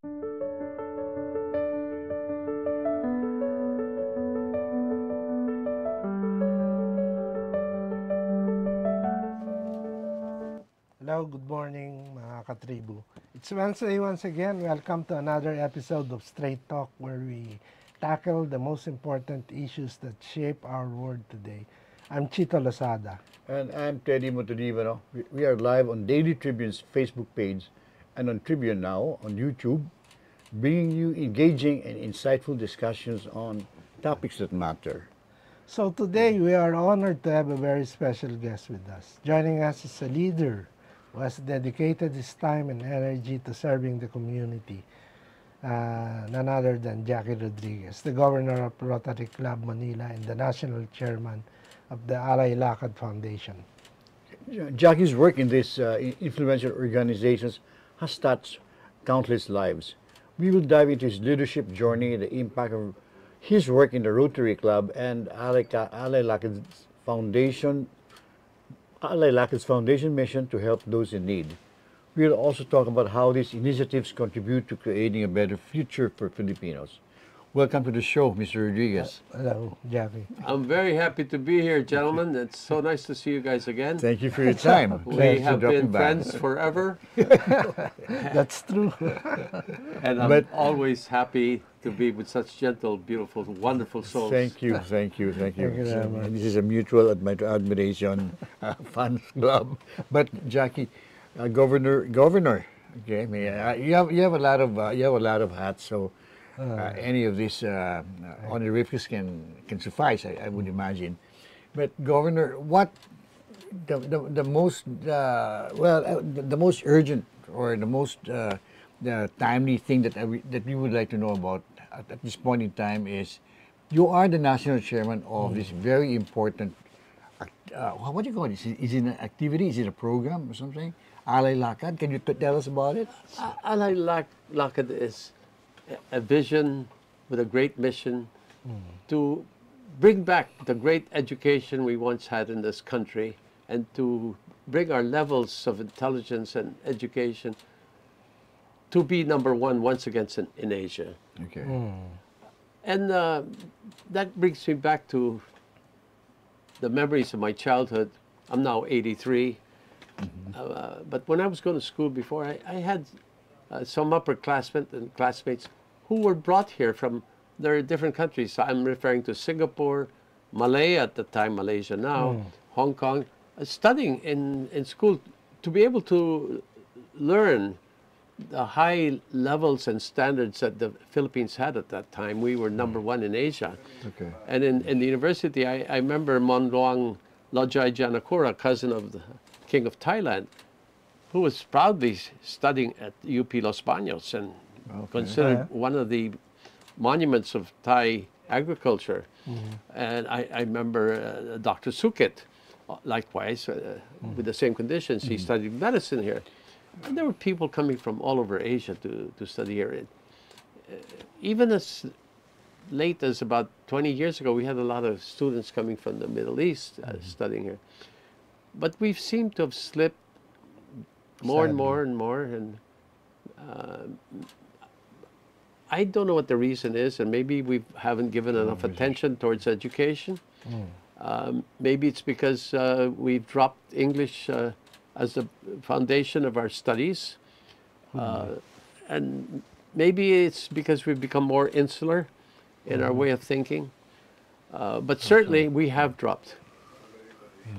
Hello, good morning mga katribu. It's Wednesday once again. Welcome to another episode of Straight Talk where we tackle the most important issues that shape our world today. I'm Chito Lozada. And I'm Teddy Montelibano. We are live on Daily Tribune's Facebook page and on Tribune now on YouTube, bringing you engaging and insightful discussions on topics that matter. So today we are honored to have a very special guest with us. Joining us is a leader who has dedicated his time and energy to serving the community, none other than Jackie Rodriguez, the governor of Rotary Club Manila and the national chairman of the Alay Lakad Foundation. Jackie's work in these influential organizations has touched countless lives. We will dive into his leadership journey, the impact of his work in the Rotary Club and Alay Lakad's foundation mission to help those in need. We'll also talk about how these initiatives contribute to creating a better future for Filipinos. Welcome to the show, Mr. Rodriguez. Hello, Jackie. I'm very happy to be here, gentlemen. It's so nice to see you guys again. Thank you for your time. We have been friends forever. That's true. And I'm always happy to be with such gentle, beautiful, wonderful souls. Thank you. Thank you very much. This is a mutual admiration fans club. But Jackie, Governor. Okay, I mean, you have a lot of hats. So any of these honorifics can suffice, I would imagine. But Governor, what the most the most urgent or the most the timely thing that we would like to know about at this point in time is you are the national chairman of this very important what do you call it? Is it an activity? Is it a program or something? Alay Lakad. Can you tell us about it? Alay Lakad is a vision with a great mission to bring back the great education we once had in this country and to bring our levels of intelligence and education to be number one once again in Asia. Okay. And that brings me back to the memories of my childhood. I'm now 83. But when I was going to school before, I had some upperclassmen and classmates who were brought here from their different countries. I'm referring to Singapore, Malaya at the time, Malaysia now, Hong Kong, studying in school to be able to learn the high levels and standards that the Philippines had at that time. We were number one in Asia. Okay. And in the university, I remember Monluang Lojai Janakura, cousin of the King of Thailand, who was proudly studying at UP Los Baños and considered one of the monuments of Thai agriculture. And I remember Dr. Sukit, likewise, with the same conditions. He studied medicine here. And there were people coming from all over Asia to study here. Even as late as about 20 years ago, we had a lot of students coming from the Middle East studying here. But we've seemed to have slipped more and more and more. And I don't know what the reason is, and maybe we haven't given enough attention towards education. Maybe it's because we've dropped English as the foundation of our studies. And maybe it's because we've become more insular in our way of thinking. But certainly we have dropped.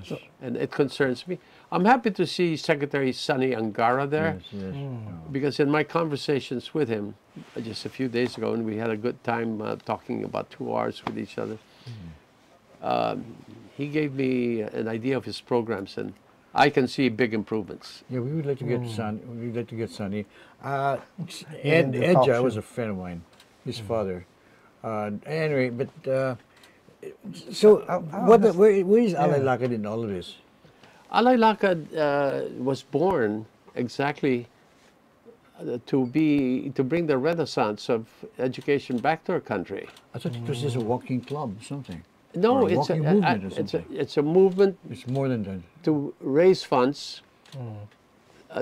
So, and it concerns me. I'm happy to see Secretary Sonny Angara there, because in my conversations with him just a few days ago, and we had a good time talking about 2 hours with each other, he gave me an idea of his programs, and I can see big improvements. Yeah, we would like to get Sonny. We'd like to get Sonny. Ed Edja was a friend of mine, his father. Anyway, but so where is Alay Lakad in all of this? Alay Lakad was born exactly to bring the renaissance of education back to our country. I thought it was just a walking club or something. No, or it's a movement or something. it's a movement. It's more than that. To raise funds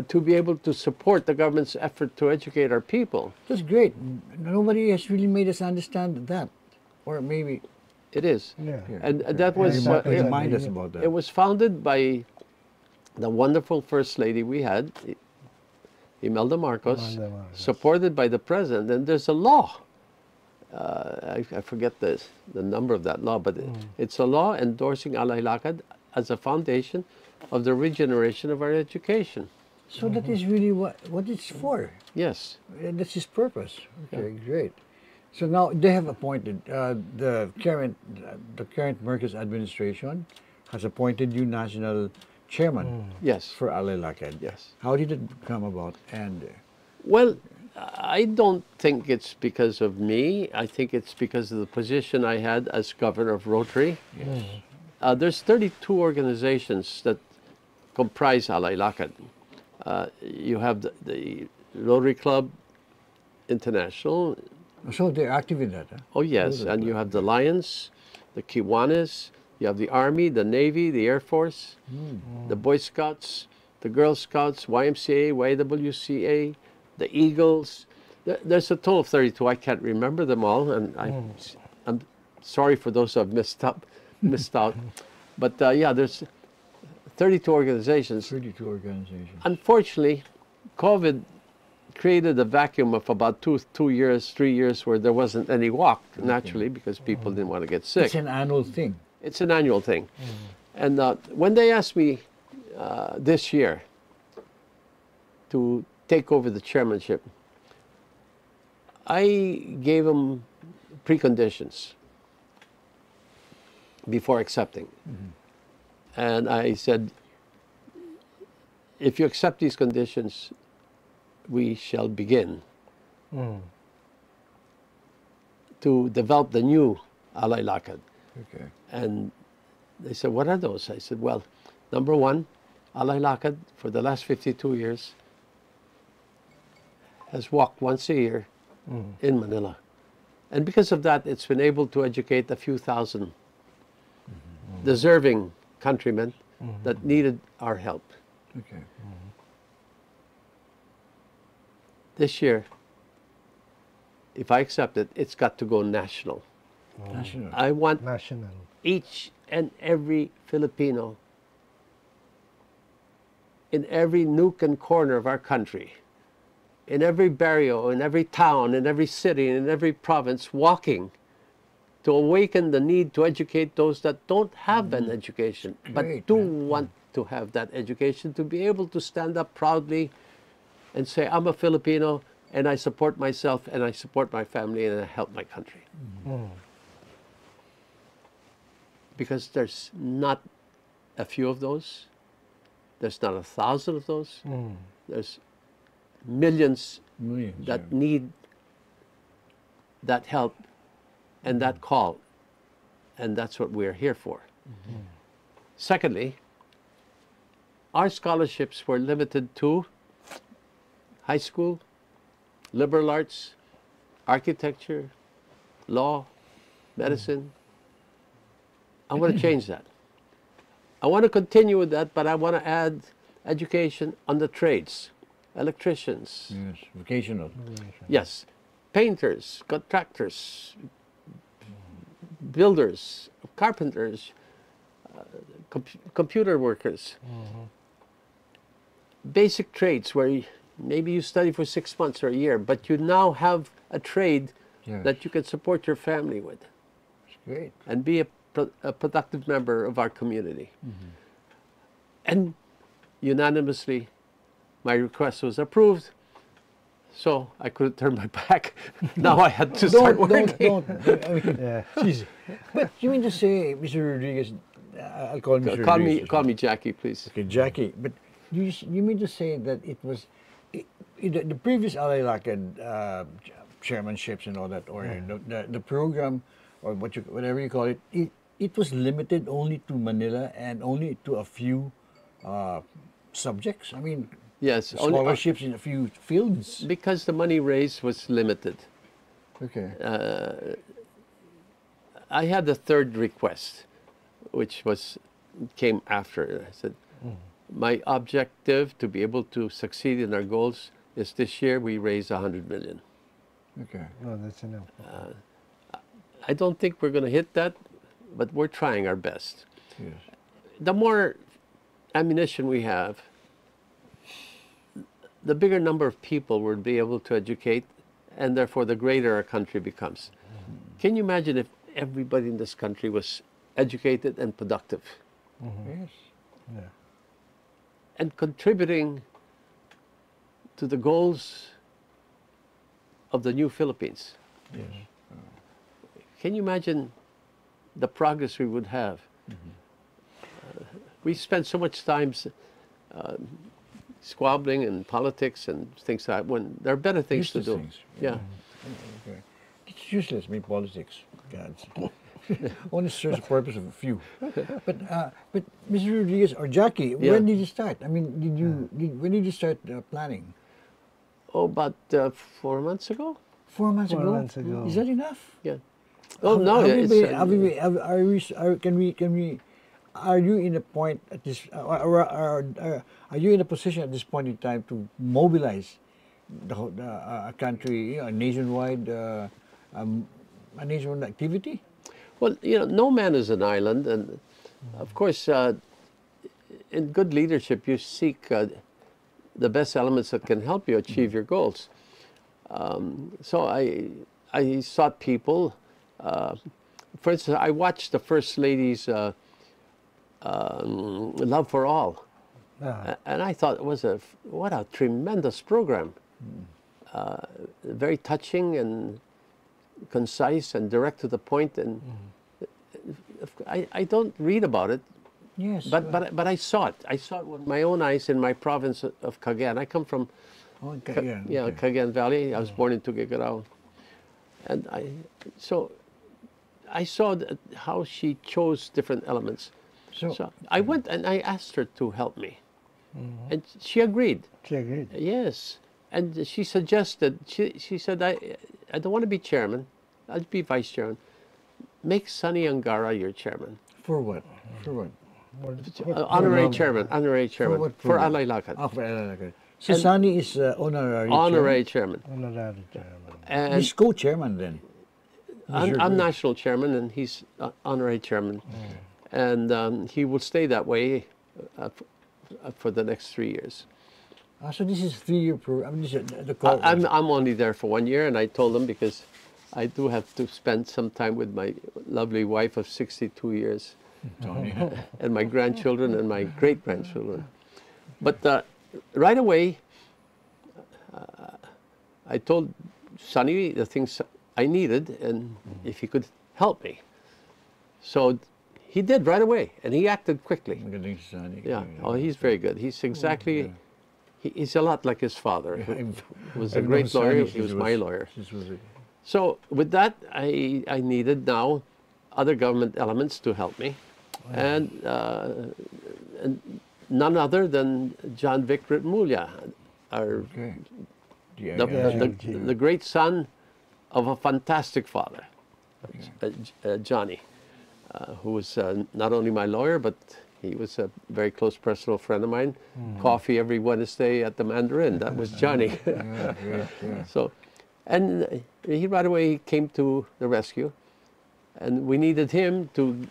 to be able to support the government's effort to educate our people. That's great. Nobody has really made us understand that. Or maybe... It is. Yeah. And that was... remind us about that. It was founded by the wonderful First Lady we had, Imelda Marcos, Imelda Marcos. supported by the President. And there's a law. I forget the number of that law, but it's a law endorsing Alay Lakad as a foundation of the regeneration of our education. So that is really what it's for. Yes. And that's his purpose. Okay, great. So now they have appointed the current Marcos administration has appointed you national chairman. Yes. For Alay Lakad. Yes. How did it come about? And Well, I don't think it's because of me. I think it's because of the position I had as governor of Rotary. yes. There's 32 organizations that comprise Alay Lakad. You have the Rotary Club International. So they're active in that. Huh? Oh yes, and you have the Lions, the Kiwanis, you have the Army, the Navy, the Air Force, the Boy Scouts, the Girl Scouts, YMCA, YWCA, the Eagles. There's a total of 32. I can't remember them all, and I'm sorry for those who have missed out. But yeah, there's 32 organizations. 32 organizations. Unfortunately, COVID created a vacuum of about 3 years where there wasn't any walk, naturally, because people didn't want to get sick. It's an annual thing. It's an annual thing. And when they asked me this year to take over the chairmanship, I gave them preconditions before accepting. And I said, if you accept these conditions, we shall begin to develop the new Alay Lakad. Okay. And they said, what are those? I said, well, number one, Alay Lakad for the last 52 years has walked once a year in Manila. And because of that, it's been able to educate a few thousand deserving countrymen that needed our help. Okay. This year, if I accept it, it's got to go national. National. I want National. each and every Filipino in every nook and corner of our country, in every barrio, in every town, in every city, in every province, walking to awaken the need to educate those that don't have an education, but Great, do man. want to have that education, to be able to stand up proudly and say, I'm a Filipino, and I support myself, and I support my family, and I help my country. Because there's not a few of those. There's not 1,000 of those. There's millions Millions. that need that help and that call. And that's what we're here for. Secondly, our scholarships were limited to high school, liberal arts, architecture, law, medicine. I want to change that. I want to continue with that, but I want to add education on the trades, electricians, Yes. Vocational. yes, painters, contractors, builders, carpenters, computer workers, basic trades where maybe you study for 6 months or a year, but you now have a trade Yes. that you can support your family with It's great. and be a productive member of our community. And unanimously, my request was approved, so I couldn't turn my back. Now I had to start working. Don't. I mean, Yeah. geez. But you mean to say, Mr. Rodriguez, I'll call Mr. Call Rodriguez. me Jackie, please. Okay, Jackie. But you mean to say that it was the previous Alay Lakad chairmanships and all that, or the program, or whatever you call it, it was limited only to Manila and only to a few subjects. I mean, Yes, scholarships in a few fields. because the money raised was limited. Okay. I had the third request, which came after. I said, my objective to be able to succeed in our goals is this year we raise 100 million. Okay. Oh, that's enough. I don't think we're going to hit that, but we're trying our best. Yes. The more ammunition we have, the bigger number of people we'll be able to educate, and therefore the greater our country becomes. Can you imagine if everybody in this country was educated and productive Yes. Yeah. and contributing to the goals of the new Philippines? Yes. Can you imagine the progress we would have? We spend so much time squabbling in politics and things like that when there are better things Useless to do. things. Yeah. Okay. It's useless, I mean, politics. God. Only serves the purpose of a few. But Mr. Rodriguez or Jackie, Yeah. when did you start? I mean, when did you start planning? Oh, about 4 months ago? 4 months 4 ago. months ago. Is that enough? Yeah. Oh no! Are you in a point at this? Are you in a position at this point in time to mobilize a country, a nationwide activity? Well, no man is an island, and of course, in good leadership, you seek the best elements that can help you achieve your goals. So I sought people. For instance, I watched the First Lady's Love for All, and I thought it was what a tremendous program. Very touching and concise and direct to the point. And I don't read about it. Yes. But I saw it. I saw it with my own eyes in my province of Cagayan. I come from Cagayan Valley. I was born in Tuguegarao. And I saw how she chose different elements. So I went and I asked her to help me. And she agreed. She agreed. Yes. And she suggested, she said, I don't want to be chairman. I'll be vice chairman. Make Sonny Angara your chairman. For what? For what? Honorary chairman. Honorary chairman. For Alay Lakad. Oh, for Alay Lakad. So Sonny is honorary Honorary chairman. Honorary chairman. And He's co-chairman then. I'm national chairman, and he's honorary chairman. And he will stay that way for the next 3 years. So this is 3-year program. I mean, this is the I'm only there for 1 year, and I told them because I do have to spend some time with my lovely wife of 62 years, and my grandchildren and my great-grandchildren. But right away, I told Sonny the things I needed, and if he could help me. So he did right away, and he acted quickly. Yeah. Oh, he's very good. He's exactly. He's a lot like his father, who was a great lawyer. He was my lawyer. So with that, I needed now other government elements to help me, and none other than John Vic Ritmulya, the great son of a fantastic father, Johnny, who was not only my lawyer, but he was a very close personal friend of mine. Coffee every Wednesday at the Mandarin. That was Johnny. So, and he right away came to the rescue, and we needed him to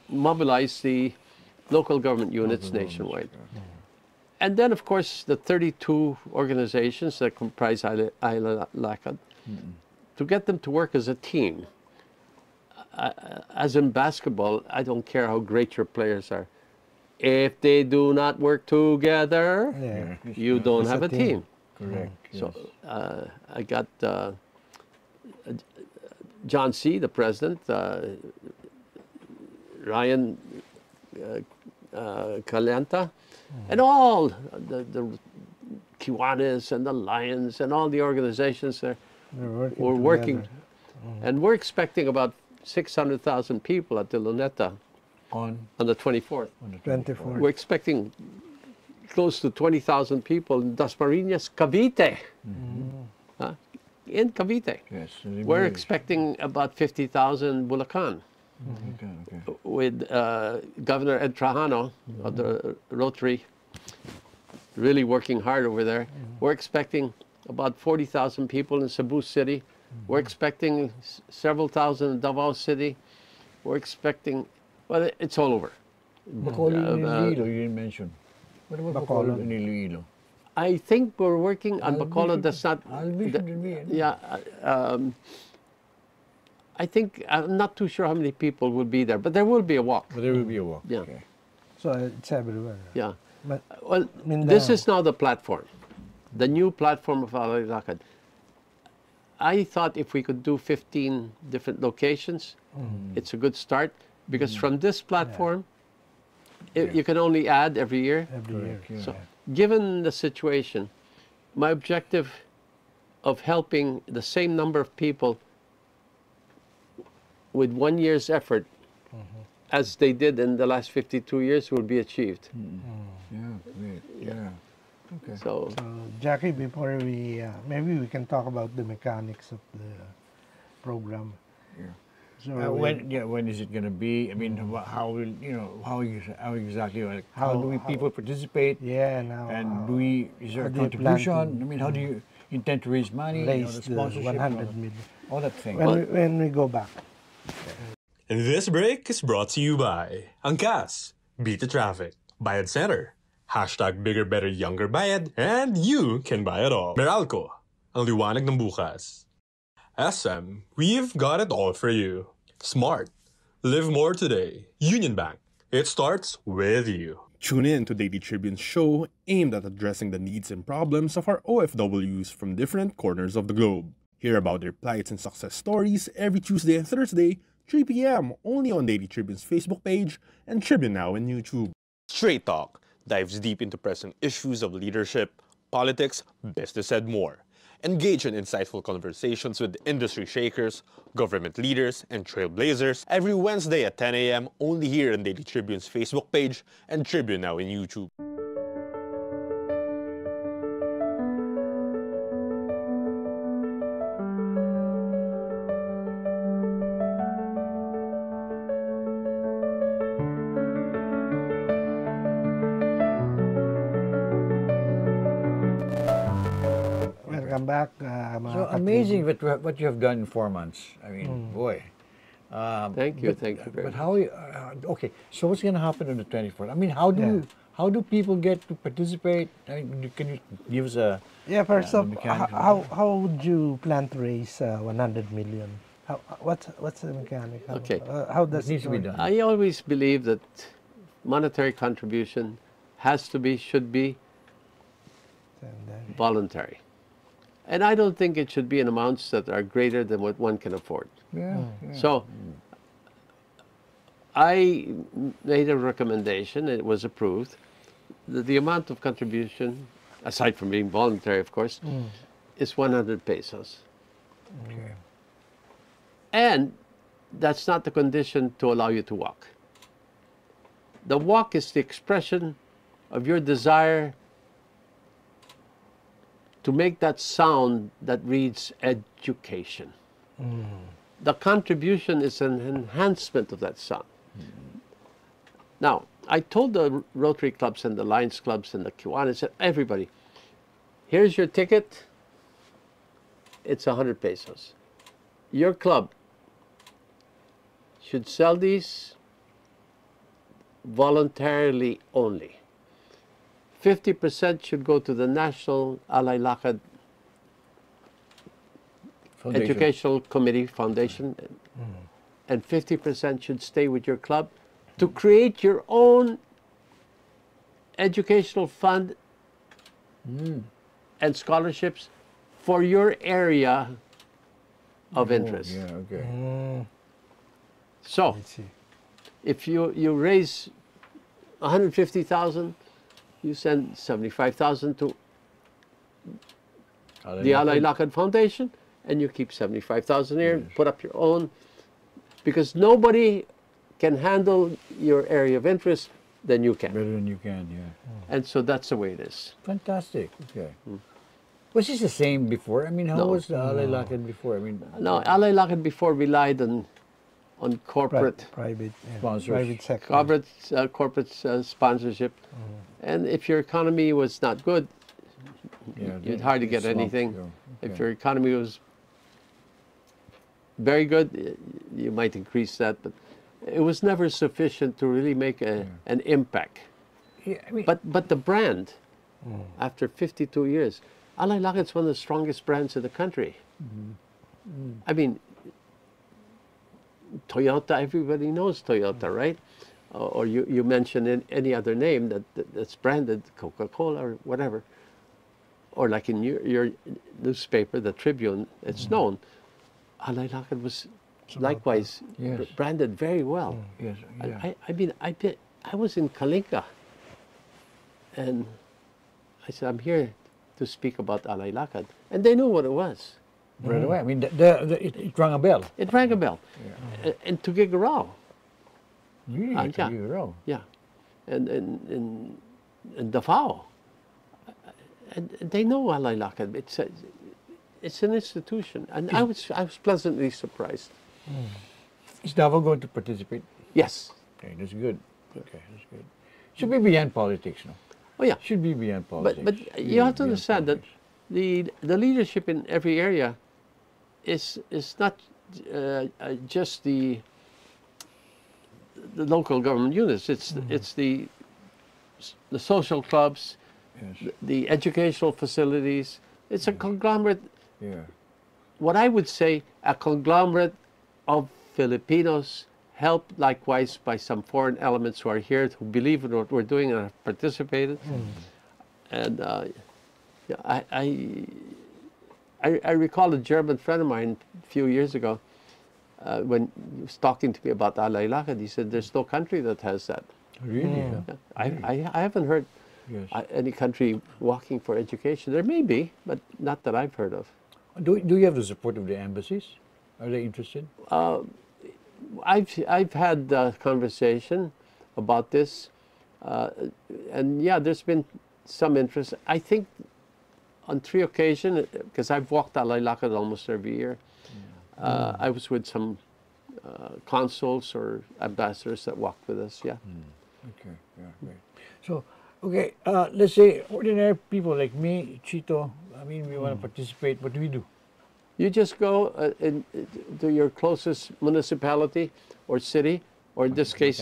mobilize the local government units nationwide. And then, of course, the 32 organizations that comprise Alay Lakad, to get them to work as a team. As in basketball, I don't care how great your players are. If they do not work together, you don't have a team. Correct. So I got John C., the president, Ryan Calenta, and all the Kiwanis and the Lions and all the organizations there were working. And we're expecting about 600,000 people at the Luneta on the 24th. 24th. We're expecting close to 20,000 people in Dasmariñas, Cavite. In Cavite. Yes. We're expecting about 50,000 in Bulacan. With Governor Ed Trajano of the Rotary really working hard over there. We're expecting about 40,000 people in Cebu City. We're expecting several thousand in Davao City. We're expecting, well, it's all over. Bacolod and Iloilo, you didn't mention. What about Bacolod and Iloilo? I think we're working on Bacolod. That's not. I think I'm not too sure how many people will be there, but there will be a walk. But there will be a walk. Yeah. Okay. So it's everywhere. Yeah. But Well, Mindanao. this is now the platform, the new platform of Alay Lakad. I thought if we could do 15 different locations, it's a good start, because from this platform, you can only add every year. every year. Yeah. So, given the situation, my objective of helping the same number of people with 1 year's effort as they did in the last 52 years will be achieved. Yeah, great. Yeah. Okay. So, So, Jackie, before we, maybe we can talk about the mechanics of the program. Yeah. So When is it going to be? I mean, how will how exactly? Like, how do we people participate? yeah, now And is there how a do you plan contribution? I mean, how do you intend to raise money? raise the the sponsorship, 100 million. all that thing. When we go back. And this break is brought to you by Angkas, Beat the Traffic, Bayad Center, hashtag Bigger Better Younger Bayad, and you can buy it all. Meralco, ang liwanag ng bukas. SM, we've got it all for you. Smart, live more today. Union Bank, it starts with you. Tune in to Daily Tribune's show aimed at addressing the needs and problems of our OFWs from different corners of the globe. Hear about their plights and success stories every Tuesday and Thursday, 3 p.m. only on Daily Tribune's Facebook page and Tribune Now on YouTube. Straight Talk dives deep into pressing issues of leadership, politics, business, and more. Engage in insightful conversations with industry shakers, government leaders, and trailblazers every Wednesday at 10 a.m. only here on Daily Tribune's Facebook page and Tribune Now on YouTube. Welcome back. Mga So amazing what you have done in 4 months. I mean, boy. thank you very But much. how? Okay. So what's going to happen on the 24th? I mean, how do people get to participate? I mean, can you give us a? Yeah, first the off, mechanics of how would you plan to raise 100 million? What's the mechanic? How does It needs to be work? done. I always believe that monetary contribution should be voluntary. And I don't think it should be in amounts that are greater than what one can afford. Yeah. So I made a recommendation, and it was approved, that the amount of contribution, aside from being voluntary, of course, is 100 pesos. Okay. And that's not the condition to allow you to walk. The walk is the expression of your desire to make that sound that reads education. The contribution is an enhancement of that sound. Now, I told the Rotary clubs and the Lions clubs and the Kiwanis, said, everybody, here's your ticket. It's 100 pesos. Your club should sell these voluntarily only. 50% should go to the National Alay Lakad Foundation. Educational Committee Foundation, and 50% should stay with your club to create your own educational fund and scholarships for your area of interest. Yeah. Okay. So, I see. if you raise 150,000, you send 75,000 to the Alay Lakad Foundation, and you keep 75,000 here, put up your own, because nobody can handle your area of interest than you can. Better than you can. Yeah. And so that's the way it is. Fantastic. Okay. Was this the same before? I mean, how No. was the Alay Lakad before? I mean, Now, Alay Lakad before relied on on corporate private Sponsors. private sector. corporate sponsorship. And if your economy was not good, Yeah, you'd hardly get slump, anything. yeah. If your economy was very good, you might increase that, but it was never sufficient to really make an impact. Yeah, I mean, But the brand, after 52 years, Alay Lakad is one of the strongest brands in the country. I mean, Toyota, everybody knows Toyota, right? Or you mention any other name that's branded, Coca-Cola or whatever. Or like in your newspaper, the Tribune, it's known. Alay Lakad was likewise Yes. branded very well. yes, yeah. I mean, I was in Kalinga, and I said, I'm here to speak about Alay Lakad. And they knew what it was. Right away. I mean, it rang a bell. It rang a bell. And Tugigaraw, Really? yeah. You're yeah. And Davao. And they know Alay Lakad. It's an institution. And I was pleasantly surprised. Is Davao going to participate? Yes. Okay, that's good. Okay, that's good. Should be beyond politics, no? Oh, yeah. Should be beyond politics. But you have to Beyond understand that politics. the leadership in every area is not just the local government units. It's the social clubs, Yes. the educational facilities. It's a conglomerate. Yeah. What I would say, a conglomerate of Filipinos, helped likewise by some foreign elements who are here, who believe in what we're doing and have participated. And yeah, I recall a German friend of mine a few years ago when he was talking to me about Alay Lakad. He said, "There's no country that has that." Really? Yeah. I haven't heard Yes. any country walking for education. There may be, but not that I've heard of. Do you have the support of the embassies? Are they interested? I've had a conversation about this, and yeah, there's been some interest. I think on 3 occasions, because I've walked Alay Lakad almost every year, I was with some consuls or ambassadors that walked with us. Yeah. Okay, yeah, great. So, okay, let's say ordinary people like me, Chito, I mean, we want to participate. What do we do? You just go to your closest municipality or city, or in this case,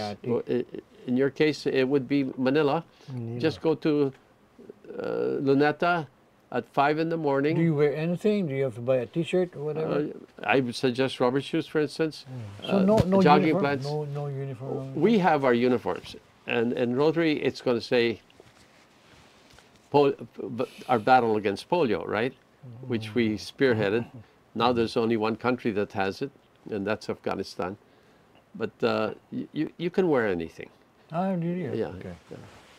in your case, it would be Manila. Just go to Luneta at 5 in the morning. Do you wear anything? Do you have to buy a T-shirt or whatever? I would suggest rubber shoes, for instance. So no jogging uniform? pants. No uniform? We have our uniforms, and in Rotary, it's going to say our battle against polio, right? Which we spearheaded. Now there's only one country that has it, and that's Afghanistan. But you can wear anything. Ah, really? Yeah. Okay. Yeah.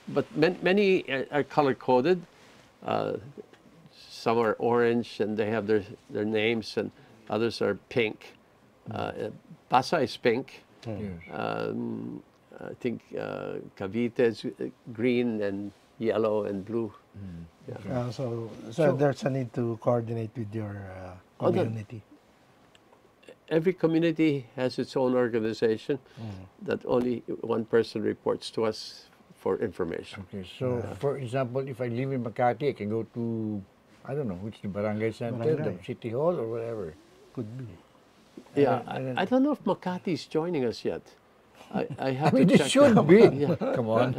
But many are color-coded. Some are orange, and they have their names, and others are pink. Pasa is pink. Yes. I think Cavite is green and yellow and blue. Yeah. So there's a need to coordinate with your community. Every community has its own organization that only one person reports to us for information. Okay, so for example, if I live in Makati, I can go to, I don't know, which the barangay center, the city hall, or whatever. Could be. Yeah, I don't know if Makati is joining us yet. I have I mean, to it check should that. be. Yeah. Come on.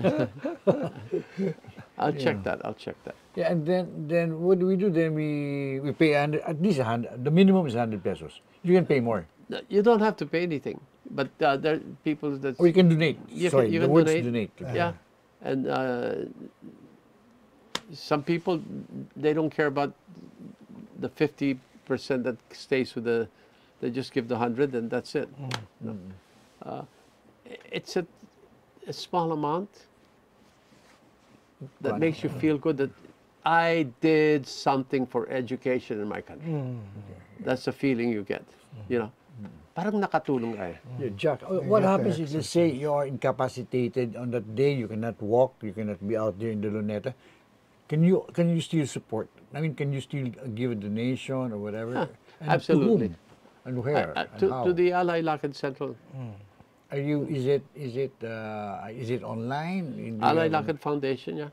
I'll check that. I'll check that. Yeah, and then what do? Then we pay at least 100. The minimum is 100 pesos. You can pay more, You don't have to pay anything, but there are people that or you can donate. You Sorry, can the word's donate. donate. Yeah, and some people, they don't care about the 50% that stays with they just give the 100 and that's it. No. It's a small amount that makes you feel good that I did something for education in my country. That's the feeling you get, you know. Parang nakatulong ka. Yeah, Jack, what happens if, let's say, you are incapacitated on that day, you cannot walk, you cannot be out there in the Luneta? Can you still support? I mean, can you still give a donation or whatever? And Absolutely. to whom? And where? And how? To the Alay Lakad Central. Are you? Is it online? Do you Alay have Lakad Foundation, yeah.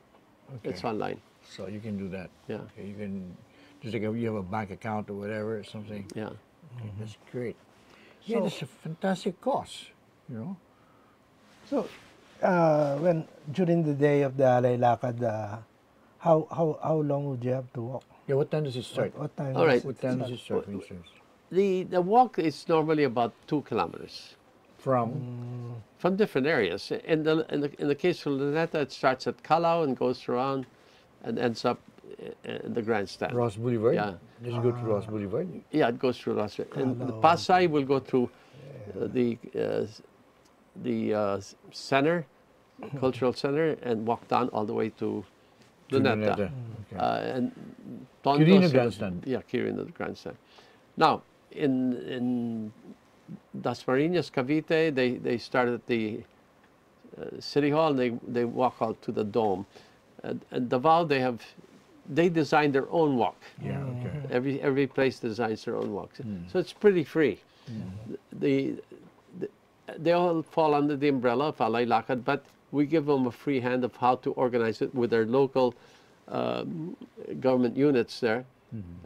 Okay. It's online. So you can do that. Yeah. Okay, you can just like you have a bank account or whatever or something. Yeah. Okay, that's great. Yeah, that's a fantastic cause. You know. So, when during the day of the Alay Lakad, how long would you have to walk? Yeah. What time does it start? What time? All does right. it What time does start? it start, for instance? The walk is normally about 2 kilometers From different areas. In the case of Luneta, it starts at Calao and goes around and ends up in the grandstand. Ross Boulevard. Yeah. Does it go to Ross Boulevard? Yeah, it goes through Ross. And the Calao. Pasay will go through the center, cultural center, and walk down all the way to Luneta. Luneta. Okay. And Tondo, Quirino Grandstand. Yeah, Quirino Grandstand. Now, in Dasmariñas, Cavite, they started at the City Hall and they walk out to the Dome. And Davao, they designed their own walk. Yeah. Okay. Every place designs their own walks. So it's pretty free. They all fall under the umbrella of Alay Lakad, but we give them a free hand of how to organize it with their local government units there.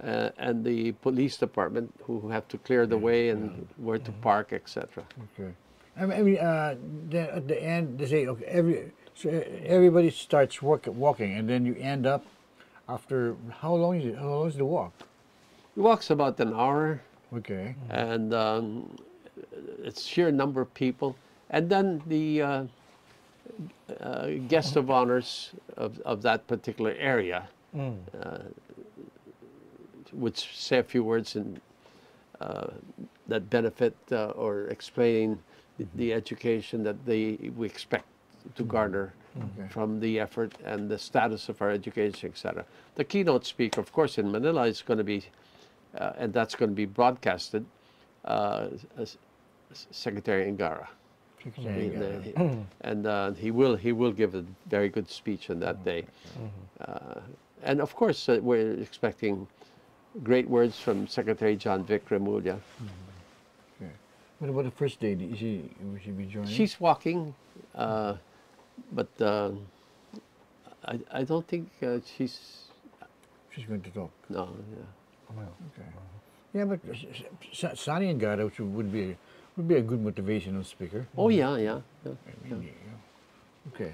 And the police department who have to clear the way and where to park, etc. Okay. I mean, then at the end they say, okay, everybody starts walking, and then you end up after how long is it? How long is the walk? It walks about an hour, Okay. and it's sheer number of people. And then the guest of honors of that particular area would say a few words in, that benefit or explain the education that we expect to garner from the effort and the status of our education, etc. The keynote speaker, of course, in Manila is going to be, and that's going to be broadcasted, Secretary Ngara. And he will give a very good speech on that day. And of course, we're expecting great words from Secretary John Vic Remulla. Okay. What about the first day? Will she be joining? She's walking, but I don't think she's. She's going to talk. No, yeah. Okay. Yeah, but Sani and Gara would be a good motivational speaker. Oh yeah. Okay.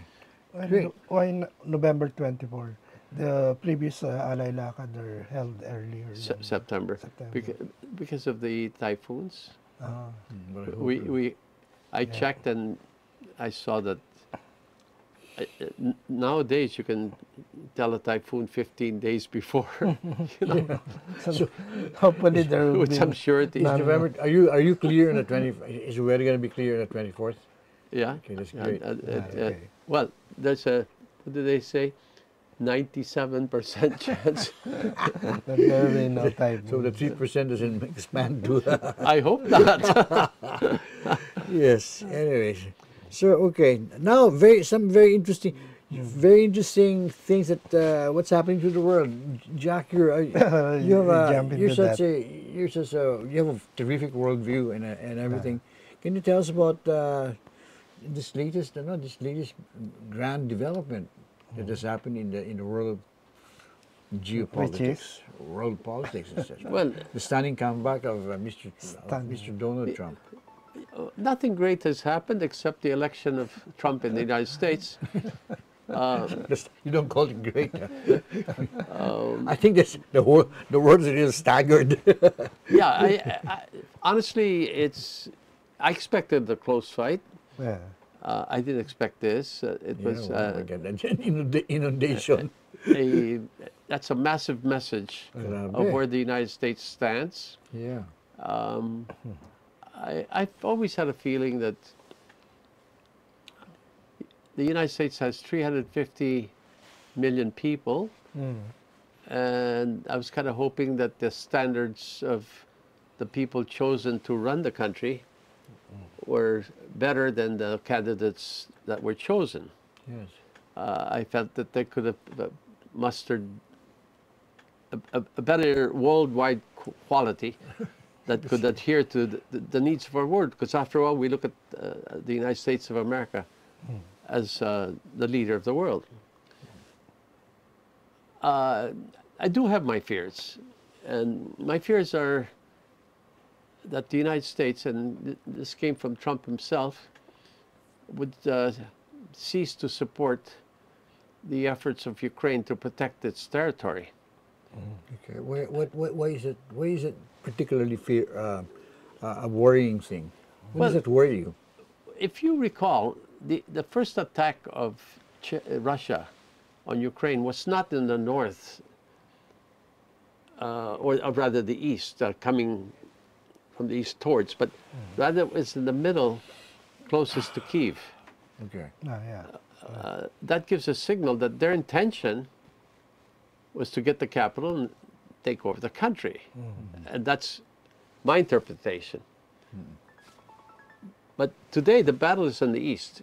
Why November 24? The previous Alay Lakad are held earlier. than September. Because of the typhoons. But I checked and I saw that nowadays you can tell a typhoon 15 days before, you know, So hopefully there will with be some surety. November, are you clear on the 20th? Is the weather going to be clear on the 24th? Yeah. Okay, that's great. okay. Well, there's a, what do they say? 97% chance. that there will be no typhoon. So the 3% doesn't expand to. I hope not. Yes. Anyways, so okay. Now, some very interesting things that what's happening to the world. Jack, you have a terrific worldview and everything. Can you tell us about this latest grand development that has happened in the world of geopolitics, world politics, etc. Well, the stunning comeback of Mr. Donald Trump. nothing great has happened except the election of Trump in the United States. You don't call it great. I think that's the world is a little staggered. Yeah, I honestly, I expected a close fight. Yeah. I didn't expect this. It was Inundation. that's a massive message Grabe. of where the United States stands. Yeah. I've always had a feeling that the United States has 350 million people, and I was kind of hoping that the standards of the people chosen to run the country were better than the candidates that were chosen. Yes. I felt that they could have mustered a better worldwide quality that could adhere to the needs of our world. Because after all, we look at the United States of America as the leader of the world. I do have my fears. And my fears are that the United States, and this came from Trump himself, would cease to support the efforts of Ukraine to protect its territory. Okay. Why is it particularly a worrying thing? Why does it worry you? If you recall, the first attack of Russia on Ukraine was not in the north, or rather the east, coming from the east towards, but rather it was in the middle, closest to Kyiv. Okay. That gives a signal that their intention was to get the capital and take over the country. And that's my interpretation. But today the battle is in the east.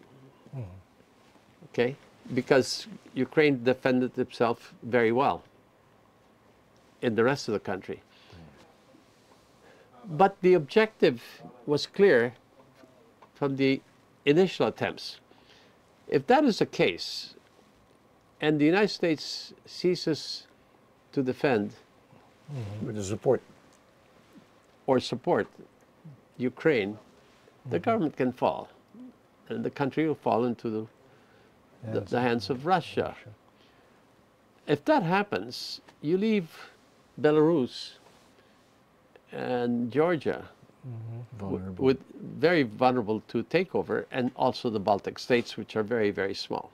Okay? Because Ukraine defended itself very well in the rest of the country. But the objective was clear from the initial attempts. If that is the case, and the United States ceases to defend With the support. or support Ukraine, the government can fall, and the country will fall into the hands of Russia. If that happens, you leave Belarus and Georgia with very vulnerable to takeover, and also the Baltic states, which are very, very small.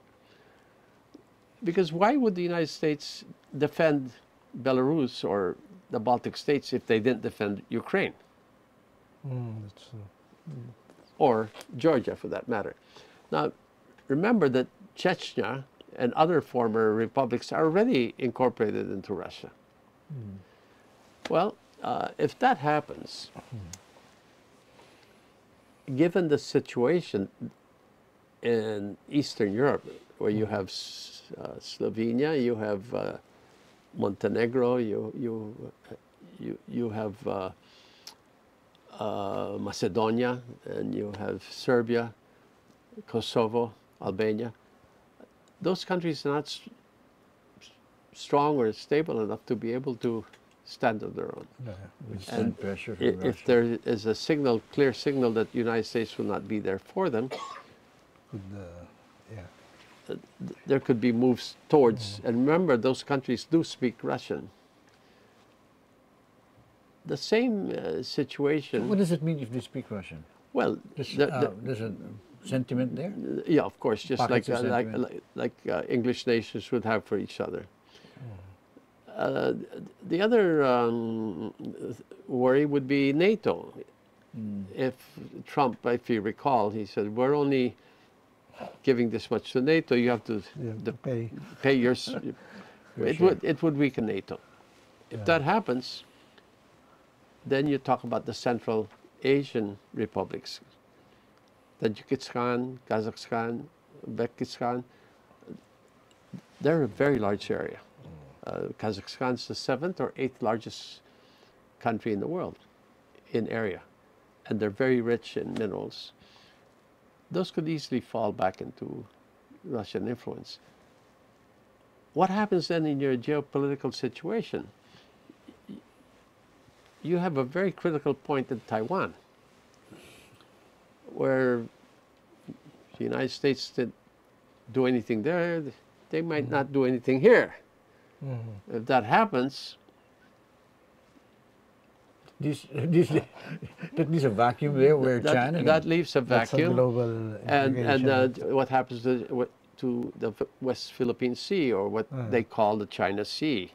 Because why would the United States defend Belarus or the Baltic states if they didn't defend Ukraine? Or Georgia, for that matter. Now, remember that Chechnya and other former republics are already incorporated into Russia. Well, if that happens, given the situation in Eastern Europe, where you have Slovenia, you have Montenegro, you have Macedonia, and you have Serbia, Kosovo, Albania. Those countries are not strong or stable enough to be able to stand on their own. And pressure from If Russia. there is a signal, clear signal that the United States will not be there for them, there could be moves towards, and remember, those countries do speak Russian. The same situation. What does it mean if they speak Russian? Well, There's a sentiment there? yeah, of course, just like Pockets of sentiment. English nations would have for each other. The other worry would be NATO. If Trump, if you recall, he said, we're only giving this much to NATO, you have to pay your... It would weaken NATO. If that happens, then you talk about the Central Asian republics. Tajikistan, Kazakhstan, Uzbekistan, they're a very large area. Kazakhstan is the 7th or 8th largest country in the world in area, and they're very rich in minerals. Those could easily fall back into Russian influence. What happens then in your geopolitical situation? You have a very critical point in Taiwan, where the United States didn't do anything there, they might not do anything here. If that happens, That leaves a vacuum there where China... that leaves a That's a vacuum. global And implication. what happens to the West Philippine Sea, or what they call the China Sea?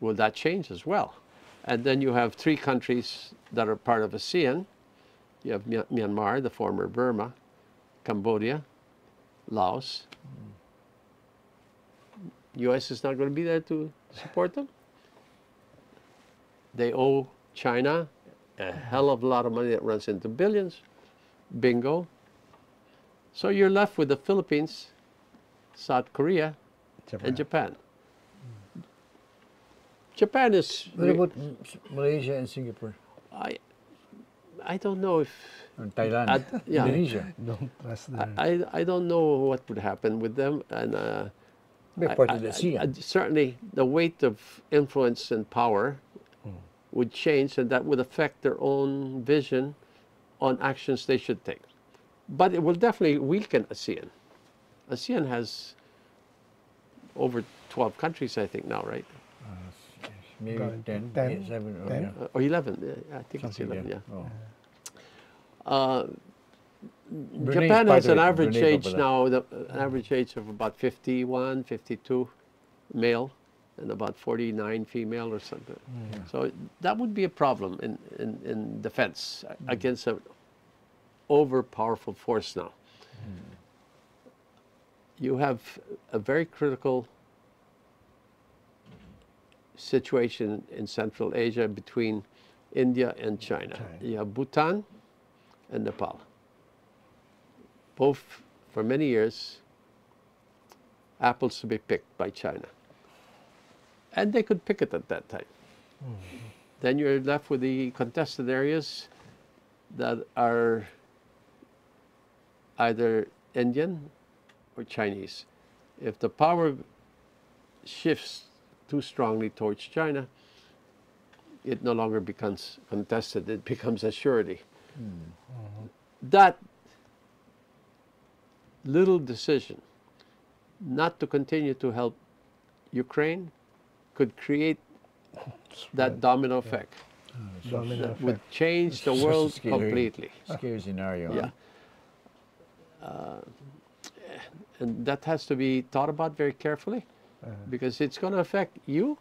Will that change as well? And then you have 3 countries that are part of ASEAN. You have Myanmar, the former Burma, Cambodia, Laos. U.S. is not going to be there to support them. They owe China a hell of a lot of money that runs into billions. Bingo. So you're left with the Philippines, South Korea, and Japan. Japan is. What about Malaysia and Singapore? I don't know if. And Thailand? Yeah. Indonesia? Don't trust them. I don't know what would happen with them, and They're part of the ASEAN. certainly the weight of influence and power would change, and that would affect their own vision on actions they should take. But it will definitely weaken ASEAN. ASEAN has over 12 countries, I think, now, right? Maybe About 10, 10, 7, or 10. yeah. Or 11. I think it's Something 11, yeah. Oh. Brunei is Japan part has of an it. average Brunei age Papa. now, an average age of about 51, 52 male, and about 49 female or something. So that would be a problem in defense against an over-powerful force now. You have a very critical situation in Central Asia between India and China. You have Bhutan and Nepal. Both, for many years, apples to be picked by China. And they could pick it at that time. Then you're left with the contested areas that are either Indian or Chinese. If the power shifts too strongly towards China, it no longer becomes contested, it becomes a surety. That little decision not to continue to help Ukraine could create that domino effect Domino that would effect. change the Such a world scary- completely. Scary scenario. Yeah. And that has to be thought about very carefully because it's going to affect you,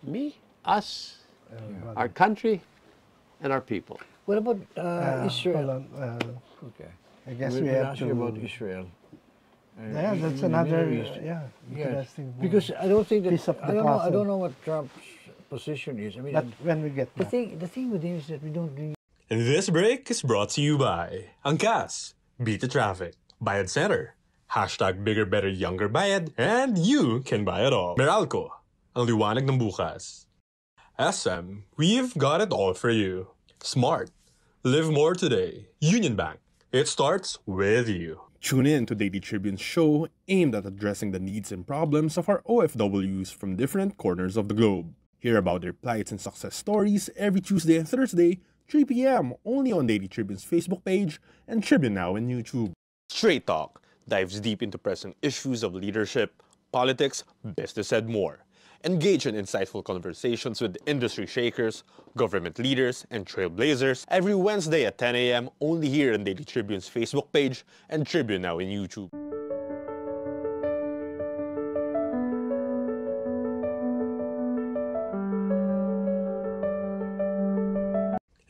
me, us, our country, and our people. What about Israel? Hold on. Okay. I guess We'll we have ask you to. about Israel. Yeah, in that's the Middle another. East. Yeah, Yes. interesting. Because I don't think that Piece of the I don't know. I puzzle. don't know what Trump's position is. I mean, But when we get the back. thing with him is that we don't really. And this break is brought to you by Angkas, Beat the Traffic, Bayad Center, Hashtag Bigger Better Younger Bayad, and you can buy it all. Meralco, ang liwanag ng bukas. SM, we've got it all for you. Smart, live more today. Union Bank, it starts with you. Tune in to Daily Tribune's show aimed at addressing the needs and problems of our OFWs from different corners of the globe. Hear about their plights and success stories every Tuesday and Thursday, 3 p.m. only on Daily Tribune's Facebook page and Tribune Now on YouTube. Straight Talk dives deep into present issues of leadership, politics, business, and more. Engage in insightful conversations with industry shakers, government leaders, and trailblazers every Wednesday at 10 a.m. only here on Daily Tribune's Facebook page and Tribune Now on YouTube.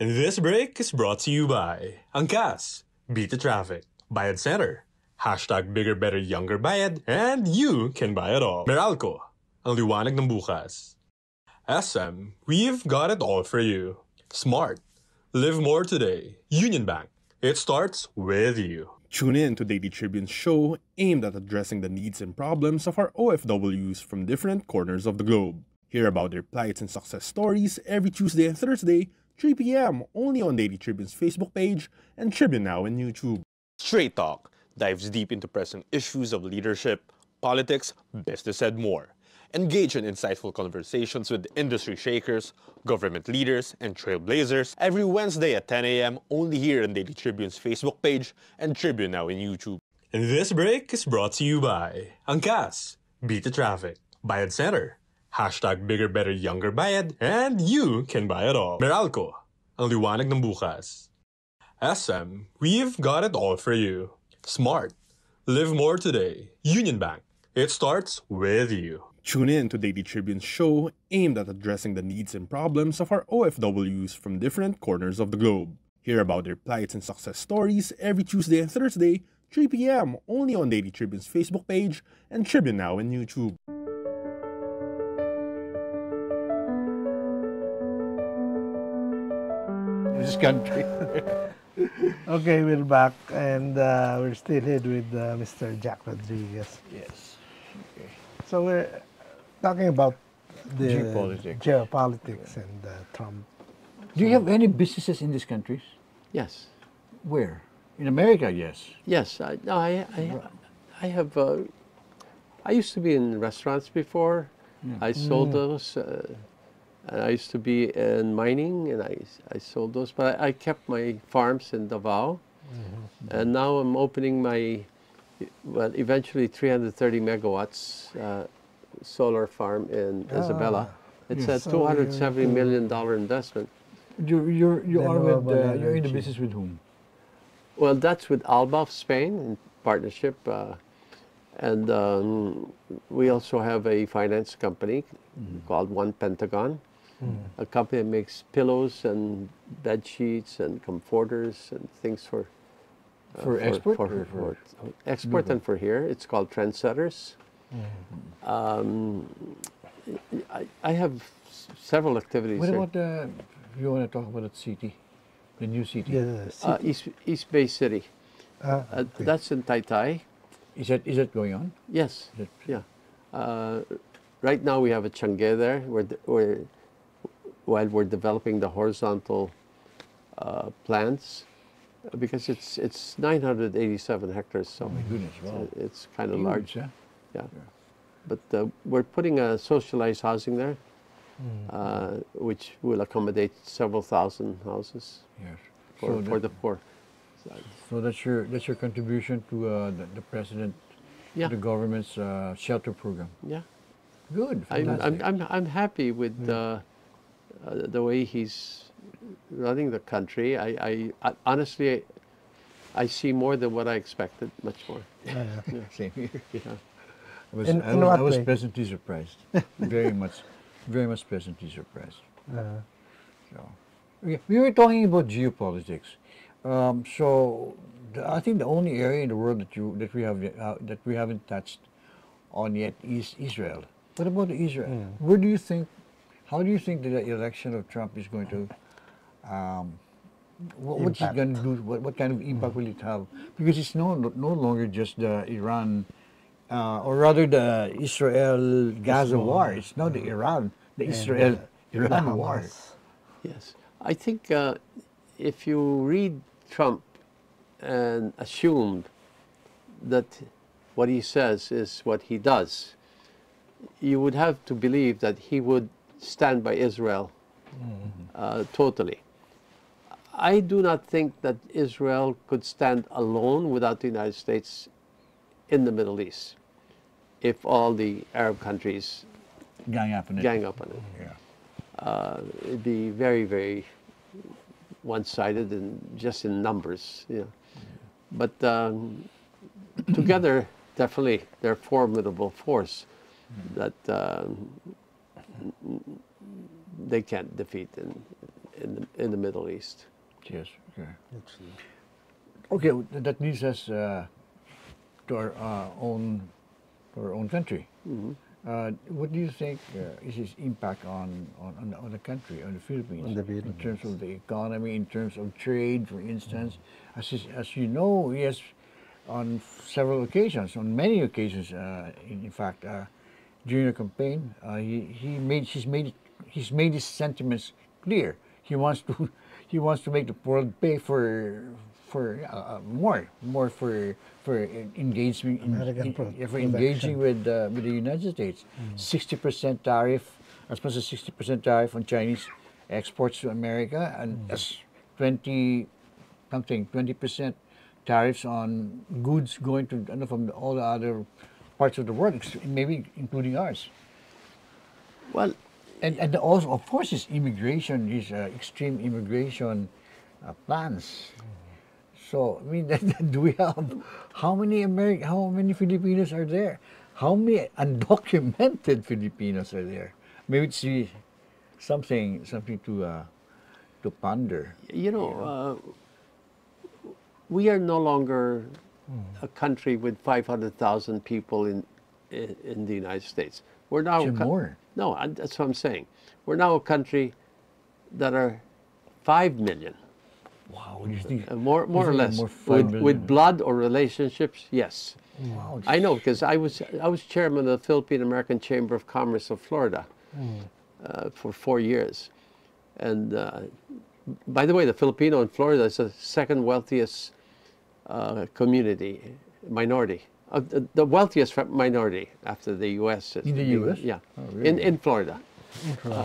And this break is brought to you by Angkas, Beat the Traffic, Bayad Center, Hashtag Bigger Better Younger Bayad, and you can buy it all. Meralco, ang liwanag ng bukas. SM, we've got it all for you. Smart, live more today. Union Bank, it starts with you. Tune in to Daily Tribune's show aimed at addressing the needs and problems of our OFWs from different corners of the globe. Hear about their plights and success stories every Tuesday and Thursday, 3 p.m. only on Daily Tribune's Facebook page and Tribune Now on YouTube. Straight Talk dives deep into present issues of leadership, politics, business, and more. Engage in insightful conversations with industry shakers, government leaders, and trailblazers every Wednesday at 10 a.m. only here on Daily Tribune's Facebook page and Tribune Now on YouTube. And this break is brought to you by Angkas, Beat the Traffic, Bayad Center, Hashtag Bigger Better Younger Bayad, and you can buy it all. Meralco, ang liwanag ng bukas. SM, we've got it all for you. Smart, live more today. Union Bank, it starts with you. Tune in to Daily Tribune's show aimed at addressing the needs and problems of our OFWs from different corners of the globe. Hear about their plights and success stories every Tuesday and Thursday, 3 p.m. only on Daily Tribune's Facebook page and Tribune Now on YouTube. This country. Okay, we're back and we're still here with Mr. Jack Rodriguez. Yes. Okay. So we're talking about the geopolitics and Trump. Do you have any businesses in these countries? Yes. Where? In America, yes. Yes. I have. I used to be in restaurants before. I sold those. And I used to be in mining, and I sold those. But I kept my farms in Davao, and now I'm opening my, well, eventually 330 megawatts solar farm in Isabela. It's a So $270 million investment. You're Renewable in the energy. business with whom? Well, that's with Alba of Spain in partnership. And we also have a finance company called One Pentagon, a company that makes pillows and bed sheets and comforters and things for export? for export and for here. It's called Trendsetters. I have several activities What here. about you want to talk about the city, the new city? Yes. East Bay City. Okay. That's in Taytay. Is that going on? Yes. That- Yeah. Right now we have a change there while we're developing the horizontal plants because it's 987 hectares, so My goodness, wow. it's kind of Huge, large. huh? Yeah. But we're putting a socialized housing there, which will accommodate several thousand houses Yes. for the poor. So that's your contribution to the president, Yeah. the government's shelter program. Yeah. Good. Fantastic. I'm happy with the way he's running the country. I honestly, I see more than what I expected, much more. Same here. Yeah. I was way? pleasantly surprised. very much pleasantly surprised. So, we were talking about geopolitics. I think the only area in the world that we haven't touched on yet is Israel. What about Israel? How do you think the election of Trump is going to what's it going to do? What kind of impact will it have? Because it's no longer just the Iran, or rather the Israel-Gaza war. It's now the Israel-Iran war. Yes. I think if you read Trump and assume that what he says is what he does, you would have to believe that he would stand by Israel totally. I do not think that Israel could stand alone without the United States in the Middle East if all the Arab countries Gang up on it. gang up on it. Yeah. It'd be very, very one-sided and just in numbers. Yeah. But together, definitely, they're a formidable force that they can't defeat in the Middle East. Yes. Okay. That leads us to our own country. What do you think is his impact on the country, on the Philippines, On the Philippines. in terms of the economy, in terms of trade, for instance? As you know, he has on several occasions, on many occasions, in fact, during the campaign, he's made his sentiments clear. He wants to make the world pay for more for engagement for engaging with the United States. 60% tariff, as much as 60% tariff on Chinese exports to America, and as 20% tariffs on goods going to from all the other parts of the world, maybe including ours. Well, And also, of course, his immigration, his extreme immigration plans. So, I mean, do we have how many Filipinos are there? How many undocumented Filipinos are there? Maybe it's something to ponder. you know, we are no longer a country with 500,000 people in the United States. We're now Actually more. No, that's what I'm saying. We're now a country that are 5 million, Wow, you think more or less, more 5 million. with blood or relationships. Yes, Wow, I know because I was chairman of the Philippine American Chamber of Commerce of Florida, for 4 years. And by the way, the Filipino in Florida is the second wealthiest community, minority, the wealthiest minority after the U.S. In the U.S.? Yeah, Oh, really? in Florida.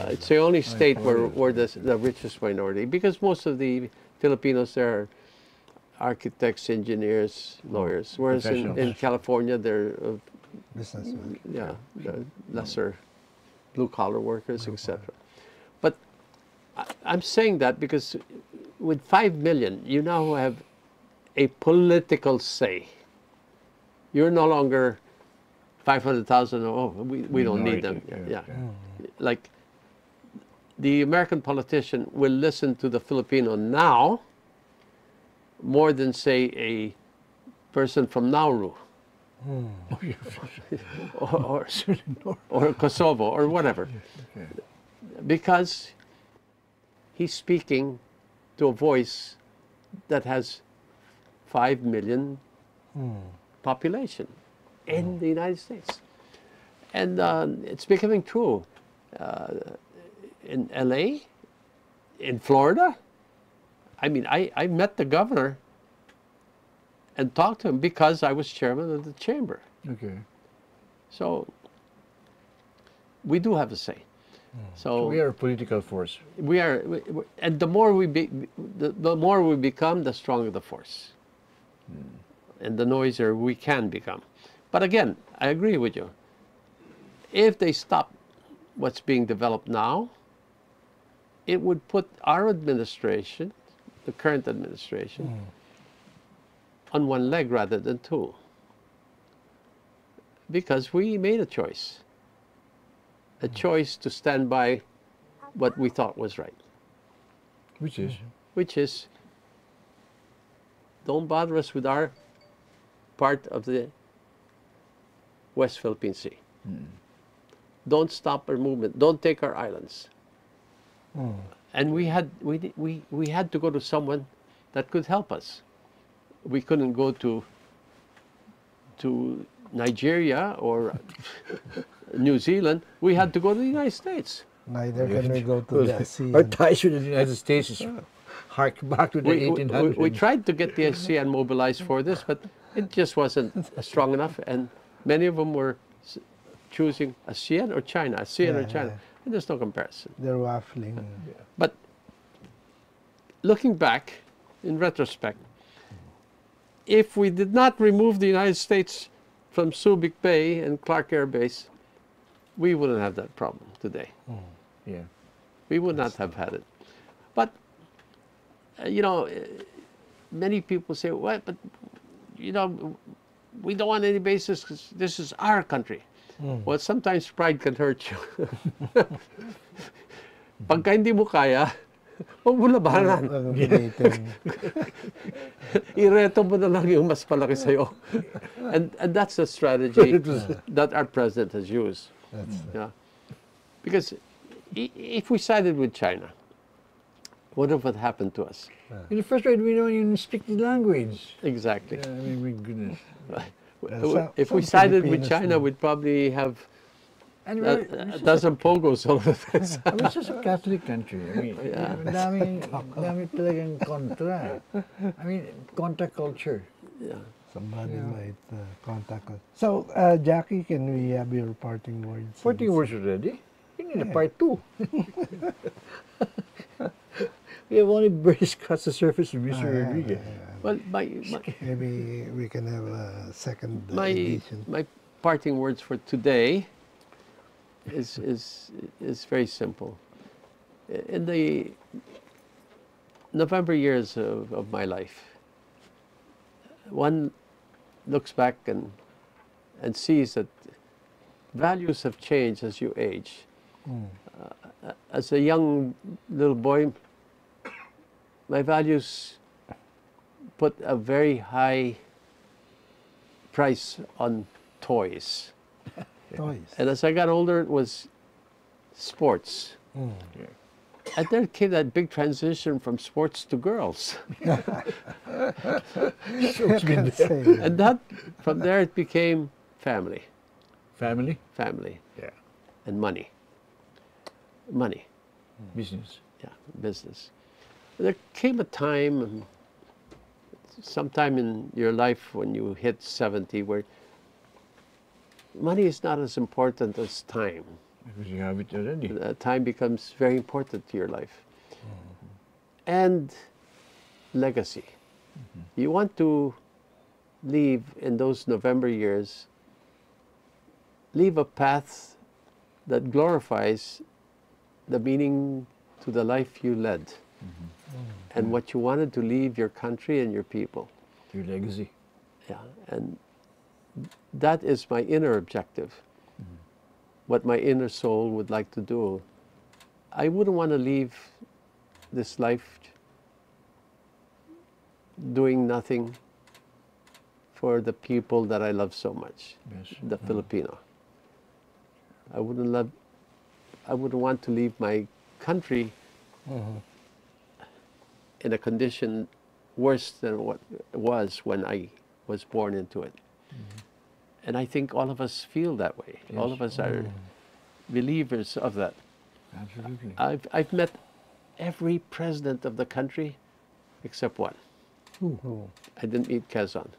It's the only state where the richest minority, because most of the Filipinos there are architects, engineers, lawyers, whereas in California they're Businessmen. the lesser blue-collar workers, etc. But I'm saying that because with 5 million, you now have a political say. You're no longer 500,000, oh, we don't need them. Yeah. Like, the American politician will listen to the Filipino now more than, say, a person from Nauru. or Kosovo, or whatever. Because he's speaking to a voice that has 5 million population in the United States. And it's becoming true. In Alay, in Florida, I mean, I met the governor and talked to him because I was chairman of the chamber. Okay. So we do have a say. So we are a political force. We are, and the more the more we become, the stronger the force, and the noisier we can become. But again, I agree with you. If they stop what's being developed now, it would put our administration, the current administration, on one leg rather than two. Because we made a choice to stand by what we thought was right. Which is? Which is, don't bother us with our part of the West Philippine Sea. Don't stop our movement. Don't take our islands. And we had to go to someone that could help us. We couldn't go to Nigeria or New Zealand. We had to go to the United States. Neither can we go to the sea. Our ties with the United States is hark back to the 1800s. We tried to get the ASEAN mobilized for this, but it just wasn't strong enough, and many of them were choosing ASEAN or China, ASEAN or China. And there's no comparison. They're waffling. But looking back, in retrospect, if we did not remove the United States from Subic Bay and Clark Air Base, we wouldn't have that problem today. Yeah. We would not have had it. But, you know, many people say, well, but, you know, we don't want any bases because this is our country. Well, sometimes pride can hurt you. Pagka hindi mo kaya, huwag mo labanan. Ireto mo na lang yung mas palaki sa'yo. And that's the strategy that our president has used. Yeah. Because if we sided with China, what would happen to us? In the first place, we don't even speak the language. Exactly. I mean, my goodness. If we sided with China, we'd probably have a dozen pogos all over the place. It's just a Catholic country. I mean, dami talagang kontra. I mean, kontra culture. Yeah. Somebody might contact us. So, Jackie, can we have your parting words? Parting words already? You need a part 2. We have only barely scratched the surface of Mr. Rodriguez. Well, maybe we can have a second edition. My parting words for today is very simple. In the November years of my life, one looks back and sees that values have changed as you age. As a young little boy, my values put a very high price on toys. And as I got older, it was sports. And then came that big transition from sports to girls. And that, from there, it became family. Family? Family. Yeah. And money. Money. Business. Yeah, business. There came a time, sometime in your life when you hit 70, where money is not as important as time. Because you have it already. Time becomes very important to your life. And legacy. You want to leave in those November years, leave a path that glorifies the meaning to the life you led and what you wanted to leave your country and your people. Your legacy. Yeah, and that is my inner objective, what my inner soul would like to do. I wouldn't want to leave this life doing nothing for the people that I love so much, Yes. the Filipino. I wouldn't want to leave my country in a condition worse than what it was when I was born into it. And I think all of us feel that way. Yes. All of us are believers of that. Absolutely. I've met every president of the country except one. Who? I didn't meet Quezon.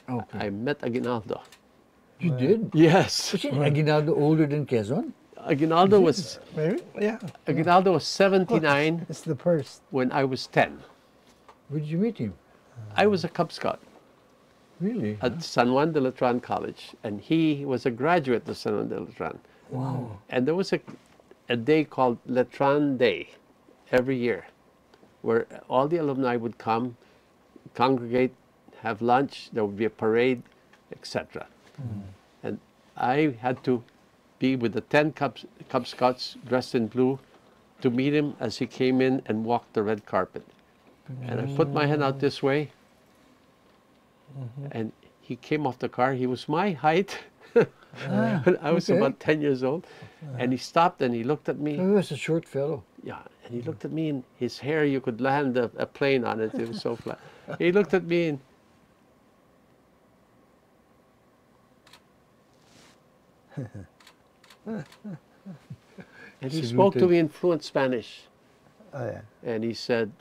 Okay. I met Aguinaldo. You did? Yes. Was Aguinaldo older than Quezon? Aguinaldo was Maybe? Yeah. Aguinaldo was 79 It's the first. when I was 10. Where did you meet him? I was a Cub Scout Really? at San Juan de Letran College, and he was a graduate of San Juan de Letran. Wow. And there was a day called Letran Day every year, where all the alumni would come, congregate, have lunch, there would be a parade, etc. And I had to be with the 10 Cub Scouts dressed in blue to meet him as he came in and walked the red carpet. And I put my hand out this way, and he came off the car. He was my height. When I was okay. about 10 years old. And he stopped and he looked at me. He was a short fellow. Yeah, and he looked at me, and his hair, you could land a plane on it. It was so flat. He looked at me, and he spoke to me in fluent Spanish. Oh, yeah. And he said,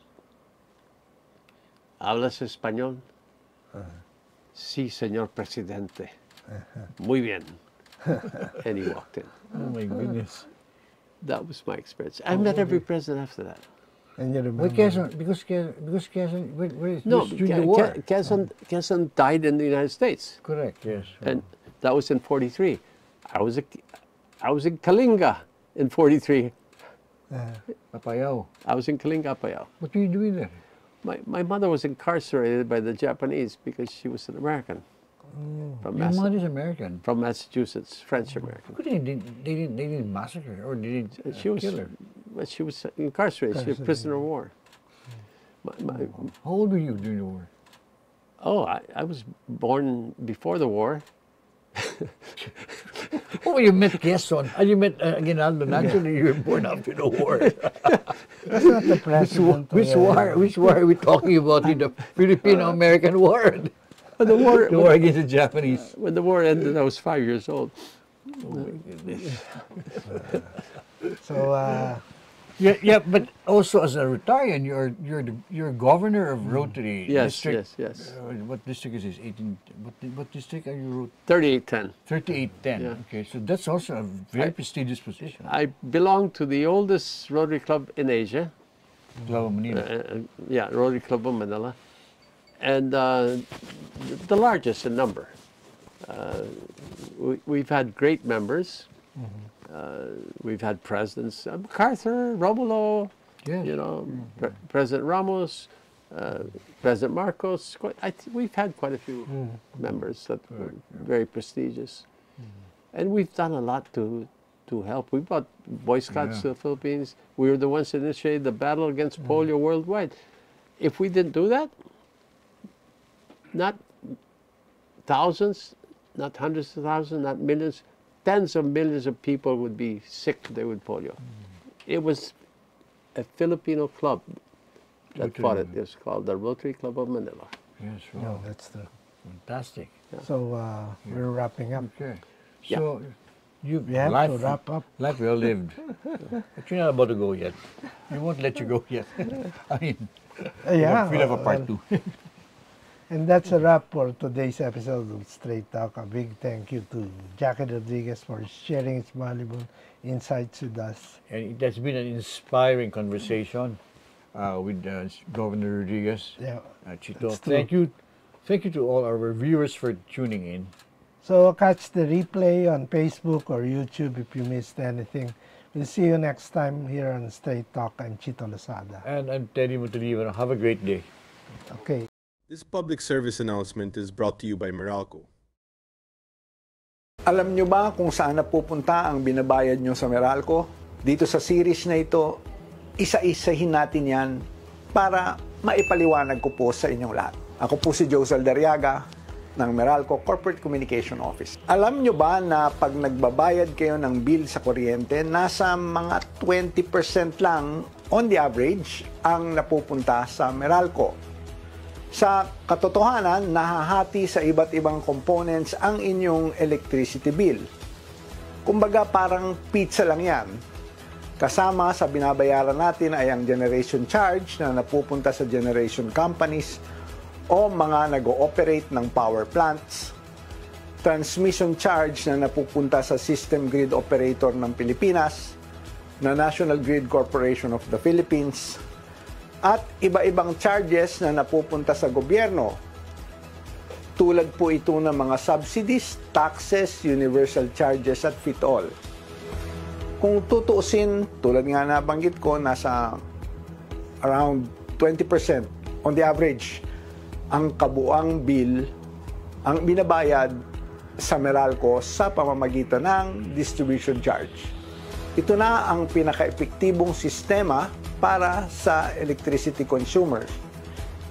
¿Hablas español? Sí, señor presidente. Muy bien. And he walked in. Oh my goodness. That was my experience. I met every president after that. And you remember. Why Quezon? Because Quezon, where No, during the war. Quezon died in the United States. Correct, yes. And that was in 43. I was in Kalinga in 43. Papayao. I was in Kalinga, Apayao. What were you doing there? My mother was incarcerated by the Japanese because she was an American from, Your mother's American. from Massachusetts, French American. They didn't massacre her or they didn't She was, kill her. but she was incarcerated. She was a prisoner of war. How old were you during the war? Oh, I was born before the war. Oh, you met Quezon. You met Aguinaldo. Naturally, you were born after the war. That's not the president. Which war are we talking about in the Filipino-American War? The war, The war against the Japanese. when the war ended, I was 5 years old. So, Yeah, but also as a Rotarian, you're governor of Rotary Yes, district. yes. What district is this? 18. What district are you? 3810. 3810. Yeah. Okay, so that's also a very prestigious position. I belong to the oldest Rotary Club in Asia. Club of Manila. Yeah, Rotary Club of Manila. And the largest in number. We've had great members. We've had presidents, MacArthur, Romulo, Yes. you know, President Ramos, President Marcos. We've had quite a few members that were very prestigious. And we've done a lot to help. We brought Boy Scouts to the Philippines. We were the ones that initiated the battle against polio worldwide. If we didn't do that, not thousands, not hundreds of thousands, not millions, tens of millions of people would be sick today with polio. It was a Filipino club that fought it. It was called the Rotary Club of Manila. Yes, no, wow. that's the. Fantastic. So we're wrapping up. Okay. Yeah. So We have to wrap up. Life well lived. But you're not about to go yet. We won't let you go yet. I mean, we'll have a part 2. And that's a wrap for today's episode of Straight Talk. A big thank you to Jackie Rodriguez for sharing his valuable insights with us. And it has been an inspiring conversation with Governor Rodriguez. Yeah, Chito, thank you. Thank you to all our viewers for tuning in. So catch the replay on Facebook or YouTube if you missed anything. We'll see you next time here on Straight Talk. I'm Chito Lozada. And I'm Teddy Montelibano. Have a great day. Okay. This public service announcement is brought to you by Meralco. Alam nyo ba kung saan napupunta ang binabayad nyo sa Meralco? Dito sa series na ito, isa-isahin natin yan para maipaliwanag ko po sa inyong lahat. Ako po si Joe Saldariaga ng Meralco Corporate Communication Office. Alam nyo ba na pag nagbabayad kayo ng bill sa kuryente, nasa mga 20% lang on the average ang napupunta sa Meralco? Sa katotohanan, nahahati sa iba't ibang components ang inyong electricity bill. Kumbaga parang pizza lang yan. Kasama sa binabayaran natin ay ang generation charge na napupunta sa generation companies o mga nag-ooperate ng power plants, transmission charge na napupunta sa System Grid Operator ng Pilipinas, na National Grid Corporation of the Philippines, at iba-ibang charges na napupunta sa gobyerno. Tulad po ito ng mga subsidies, taxes, universal charges at fit-all. Kung tutuusin, tulad nga nabanggit ko, nasa around 20% on the average ang kabuang bill ang binabayad sa Meralco sa pamamagitan ng distribution charge. Ito na ang pinaka-epektibong sistema para sa electricity consumers.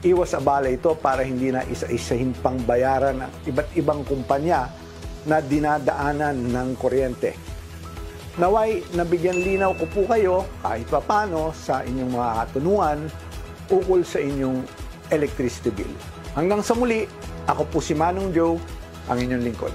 Iwas abala ito para hindi na isa-isahin pang bayaran ng iba't ibang kumpanya na dinadaanan ng kuryente. Naway, nabigyan linaw ko po kayo kahit papano sa inyong mga katanungan ukol sa inyong electricity bill. Hanggang sa muli, ako po si Manong Joe, ang inyong lingkod.